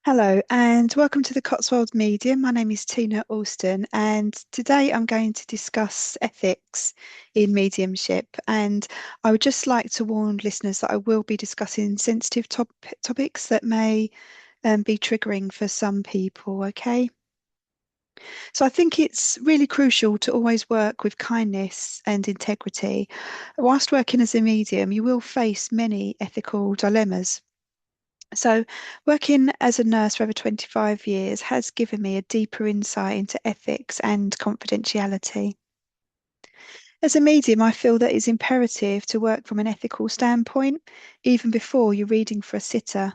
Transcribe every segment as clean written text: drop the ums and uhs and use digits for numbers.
Hello, and welcome to the Cotswold Medium. My name is Tina Alston, and today I'm going to discuss ethics in mediumship. And I would just like to warn listeners that I will be discussing sensitive topics that may be triggering for some people, okay? So I think it's really crucial to always work with kindness and integrity. Whilst working as a medium, you will face many ethical dilemmas. So, working as a nurse for over 25 years has given me a deeper insight into ethics and confidentiality. As a medium, I feel that it's imperative to work from an ethical standpoint, even before you're reading for a sitter.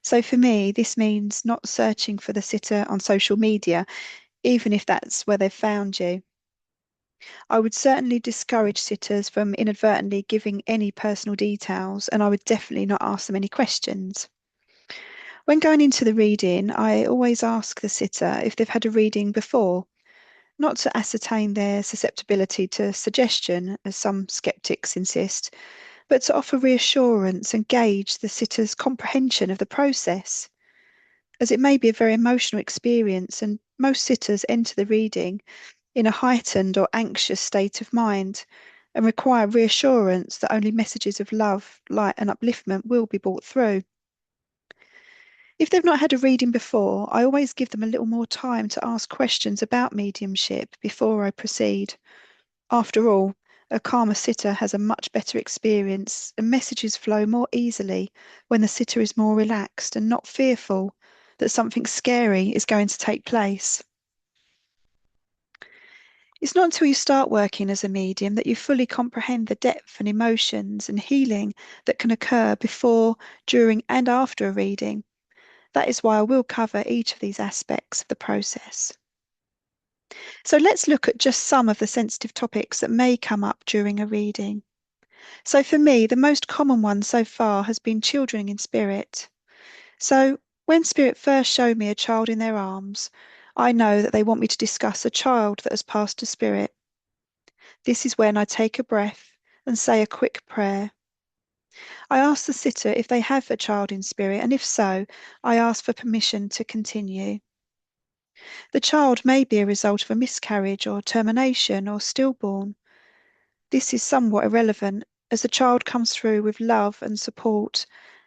So, for me, this means not searching for the sitter on social media, even if that's where they've found you. I would certainly discourage sitters from inadvertently giving any personal details, and I would definitely not ask them any questions. When going into the reading, I always ask the sitter if they've had a reading before, not to ascertain their susceptibility to suggestion, as some skeptics insist, but to offer reassurance and gauge the sitter's comprehension of the process, as it may be a very emotional experience, and most sitters enter the reading in a heightened or anxious state of mind and require reassurance that only messages of love, light, and upliftment will be brought through. If they've not had a reading before, I always give them a little more time to ask questions about mediumship before I proceed. After all, a calmer sitter has a much better experience and messages flow more easily when the sitter is more relaxed and not fearful that something scary is going to take place. It's not until you start working as a medium that you fully comprehend the depth and emotions and healing that can occur before, during, and after a reading. That is why I will cover each of these aspects of the process. So let's look at just some of the sensitive topics that may come up during a reading. So for me, the most common one so far has been children in spirit. So when spirit first show me a child in their arms, I know that they want me to discuss a child that has passed to spirit. This is when I take a breath and say a quick prayer. I ask the sitter if they have a child in spirit, and if so, I ask for permission to continue. The child may be a result of a miscarriage or termination or stillborn. This is somewhat irrelevant as the child comes through with love and support,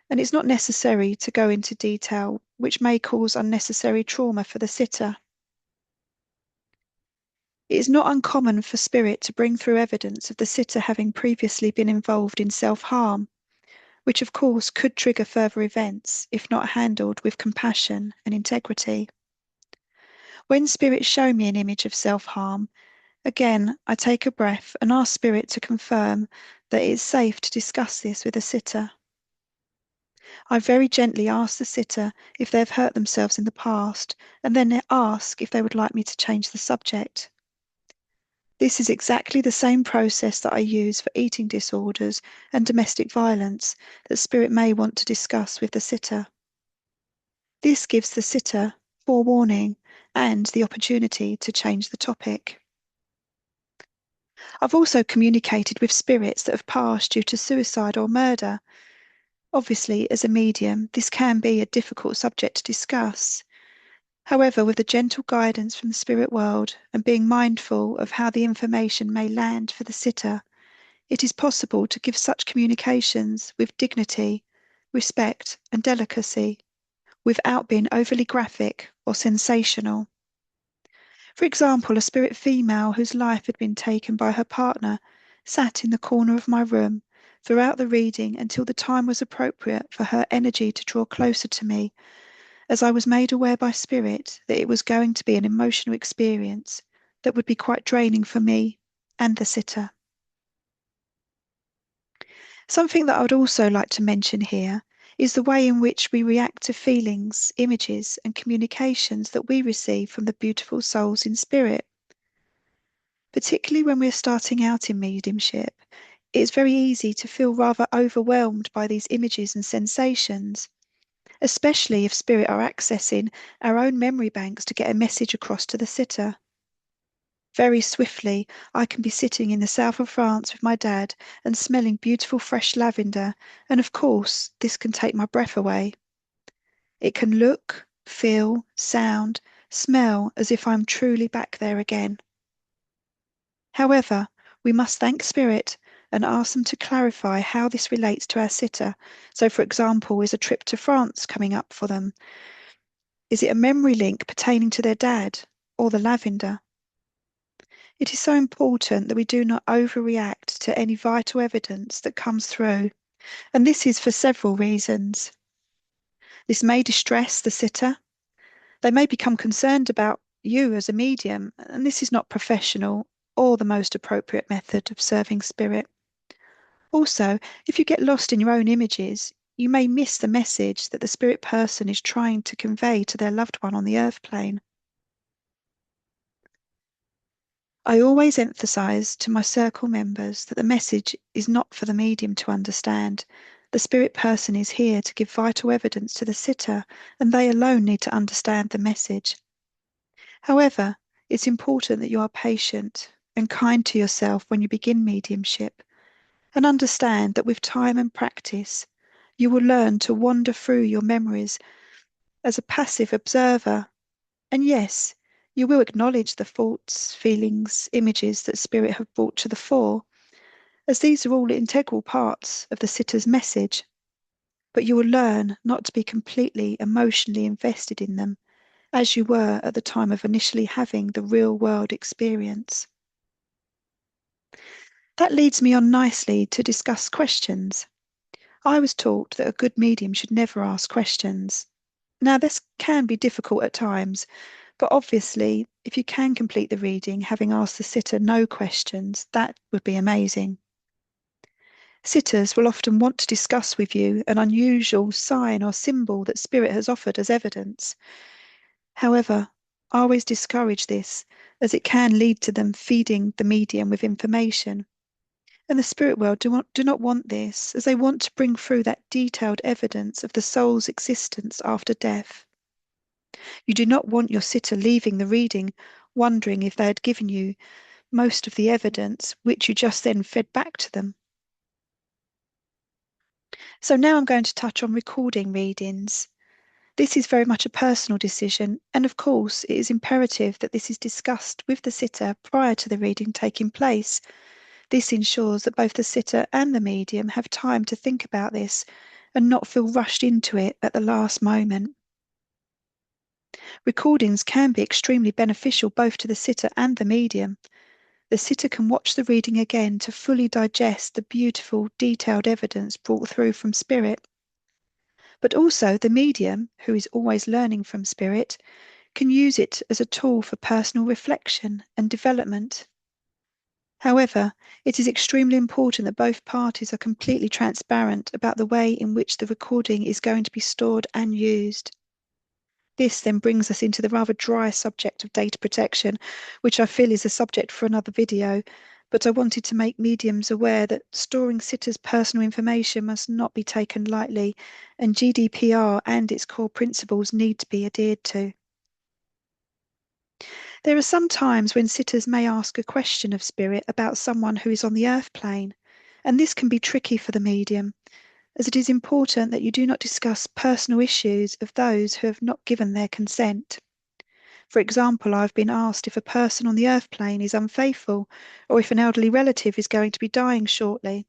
and it's not necessary to go into detail, which may cause unnecessary trauma for the sitter. It is not uncommon for spirit to bring through evidence of the sitter having previously been involved in self-harm, which of course could trigger further events if not handled with compassion and integrity. When spirits show me an image of self-harm, again, I take a breath and ask spirit to confirm that it is safe to discuss this with a sitter. I very gently ask the sitter if they have hurt themselves in the past, and then ask if they would like me to change the subject. This is exactly the same process that I use for eating disorders and domestic violence that spirit may want to discuss with the sitter. This gives the sitter forewarning and the opportunity to change the topic. I've also communicated with spirits that have passed due to suicide or murder. Obviously, as a medium, this can be a difficult subject to discuss. However, with the gentle guidance from the spirit world and being mindful of how the information may land for the sitter, it is possible to give such communications with dignity, respect, and delicacy, without being overly graphic or sensational. For example, a spirit female whose life had been taken by her partner sat in the corner of my room throughout the reading until the time was appropriate for her energy to draw closer to me, as I was made aware by spirit that it was going to be an emotional experience that would be quite draining for me and the sitter. Something that I would also like to mention here is the way in which we react to feelings, images, and communications that we receive from the beautiful souls in spirit. Particularly when we're starting out in mediumship, it's very easy to feel rather overwhelmed by these images and sensations, especially if spirit are accessing our own memory banks to get a message across to the sitter. Very swiftly, I can be sitting in the south of France with my dad and smelling beautiful fresh lavender, and of course, this can take my breath away. It can look, feel, sound, smell as if I'm truly back there again. However, we must thank Spirit and ask them to clarify how this relates to our sitter. So, for example, is a trip to France coming up for them? Is it a memory link pertaining to their dad or the lavender? It is so important that we do not overreact to any vital evidence that comes through, and this is for several reasons. This may distress the sitter. They may become concerned about you as a medium, and this is not professional or the most appropriate method of serving spirit. Also, if you get lost in your own images, you may miss the message that the spirit person is trying to convey to their loved one on the earth plane. I always emphasize to my circle members that the message is not for the medium to understand. The spirit person is here to give vital evidence to the sitter, and they alone need to understand the message. However, it's important that you are patient and kind to yourself when you begin mediumship, and understand that with time and practice, you will learn to wander through your memories as a passive observer. And yes, you will acknowledge the thoughts, feelings, images that spirit have brought to the fore, as these are all integral parts of the sitter's message. But you will learn not to be completely emotionally invested in them, as you were at the time of initially having the real world experience. That leads me on nicely to discuss questions. I was taught that a good medium should never ask questions. Now, this can be difficult at times, but obviously, if you can complete the reading having asked the sitter no questions, that would be amazing. Sitters will often want to discuss with you an unusual sign or symbol that spirit has offered as evidence. However, I always discourage this, as it can lead to them feeding the medium with information. And the spirit world do not want this, as they want to bring through that detailed evidence of the soul's existence after death. You do not want your sitter leaving the reading wondering if they had given you most of the evidence, which you just then fed back to them. So now I'm going to touch on recording readings. This is very much a personal decision, and of course it is imperative that this is discussed with the sitter prior to the reading taking place. This ensures that both the sitter and the medium have time to think about this and not feel rushed into it at the last moment. Recordings can be extremely beneficial both to the sitter and the medium. The sitter can watch the reading again to fully digest the beautiful, detailed evidence brought through from spirit. But also the medium, who is always learning from spirit, can use it as a tool for personal reflection and development. However, it is extremely important that both parties are completely transparent about the way in which the recording is going to be stored and used. This then brings us into the rather dry subject of data protection, which I feel is a subject for another video, but I wanted to make mediums aware that storing sitters' personal information must not be taken lightly, and GDPR and its core principles need to be adhered to. There are some times when sitters may ask a question of spirit about someone who is on the earth plane, and this can be tricky for the medium, as it is important that you do not discuss personal issues of those who have not given their consent. For example, I've been asked if a person on the earth plane is unfaithful, or if an elderly relative is going to be dying shortly.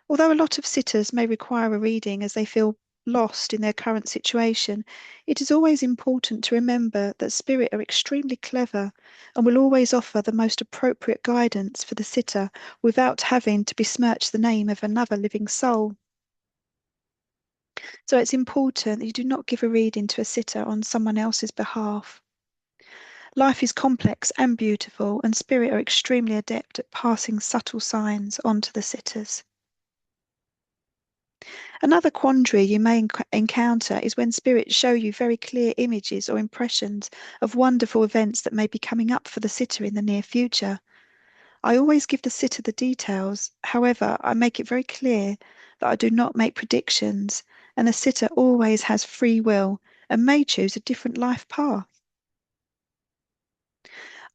Although a lot of sitters may require a reading as they feel lost in their current situation, it is always important to remember that spirit are extremely clever and will always offer the most appropriate guidance for the sitter without having to besmirch the name of another living soul. So it's important that you do not give a reading to a sitter on someone else's behalf. Life is complex and beautiful, and spirit are extremely adept at passing subtle signs on to the sitters. Another quandary you may encounter is when spirits show you very clear images or impressions of wonderful events that may be coming up for the sitter in the near future. I always give the sitter the details, however, I make it very clear that I do not make predictions, and the sitter always has free will and may choose a different life path.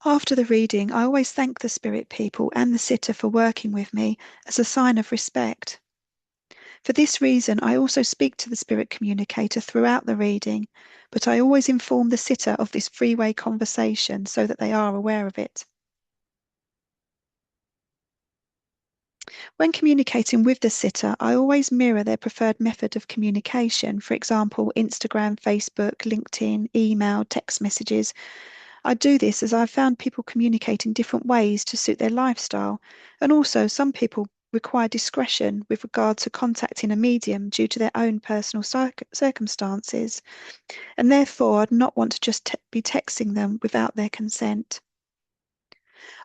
After the reading, I always thank the spirit people and the sitter for working with me as a sign of respect. For this reason, I also speak to the spirit communicator throughout the reading, but I always inform the sitter of this freeway conversation so that they are aware of it. When communicating with the sitter, I always mirror their preferred method of communication, for example, Instagram, Facebook, LinkedIn, email, text messages. I do this as I've found people communicate in different ways to suit their lifestyle, and also some people require discretion with regard to contacting a medium due to their own personal circumstances, and therefore I'd not want to just be texting them without their consent.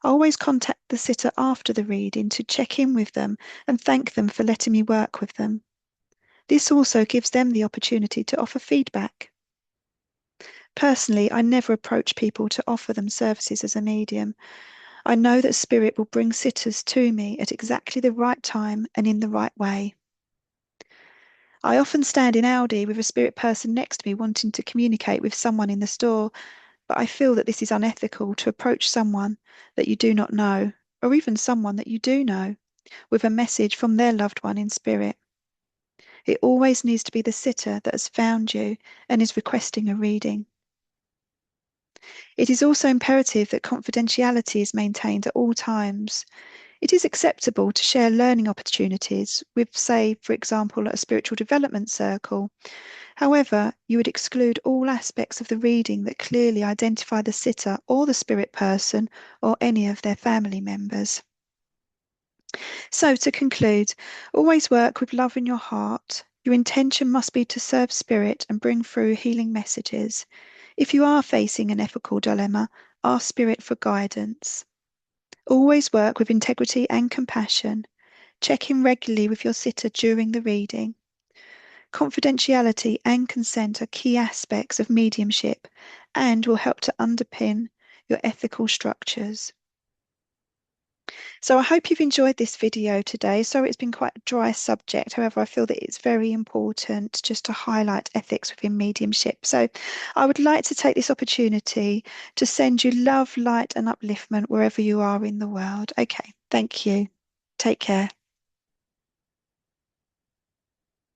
I always contact the sitter after the reading to check in with them and thank them for letting me work with them. This also gives them the opportunity to offer feedback. Personally, I never approach people to offer them services as a medium. I know that Spirit will bring sitters to me at exactly the right time and in the right way. I often stand in Aldi with a spirit person next to me wanting to communicate with someone in the store, but I feel that this is unethical to approach someone that you do not know, or even someone that you do know, with a message from their loved one in spirit. It always needs to be the sitter that has found you and is requesting a reading. It is also imperative that confidentiality is maintained at all times. It is acceptable to share learning opportunities with, say, for example, a spiritual development circle. However, you would exclude all aspects of the reading that clearly identify the sitter or the spirit person or any of their family members. So, to conclude, always work with love in your heart. Your intention must be to serve spirit and bring through healing messages. If you are facing an ethical dilemma, ask spirit for guidance. Always work with integrity and compassion. Check in regularly with your sitter during the reading. Confidentiality and consent are key aspects of mediumship and will help to underpin your ethical structures. So I hope you've enjoyed this video today. Sorry it's been quite a dry subject. However, I feel that it's very important just to highlight ethics within mediumship. So I would like to take this opportunity to send you love, light and upliftment wherever you are in the world. Okay, thank you. Take care.